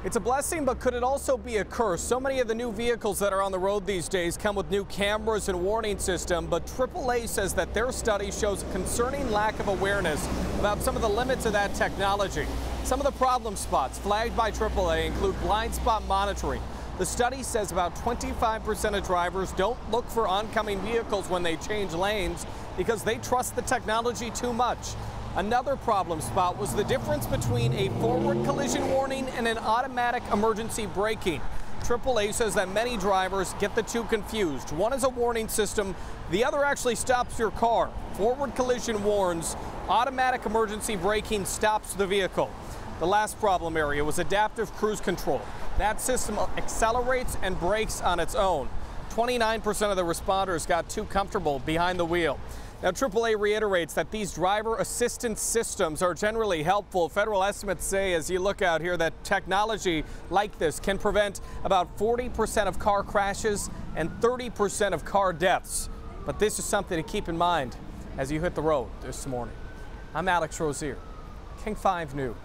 It's a blessing, but could it also be a curse? So many of the new vehicles that are on the road these days come with new cameras and warning system, but AAA says that their study shows a concerning lack of awareness about some of the limits of that technology. Some of the problem spots flagged by AAA include blind spot monitoring. The study says about 25% of drivers don't look for oncoming vehicles when they change lanes because they trust the technology too much. Another problem spot was the difference between a forward collision warning and an automatic emergency braking. AAA says that many drivers get the two confused. One is a warning system, the other actually stops your car. Forward collision warns, automatic emergency braking stops the vehicle. The last problem area was adaptive cruise control. That system accelerates and brakes on its own. 29% of the responders got too comfortable behind the wheel. Now, AAA reiterates that these driver assistance systems are generally helpful. Federal estimates say, as you look out here, that technology like this can prevent about 40% of car crashes and 30% of car deaths. But this is something to keep in mind as you hit the road this morning. I'm Alex Rozier, King 5 News.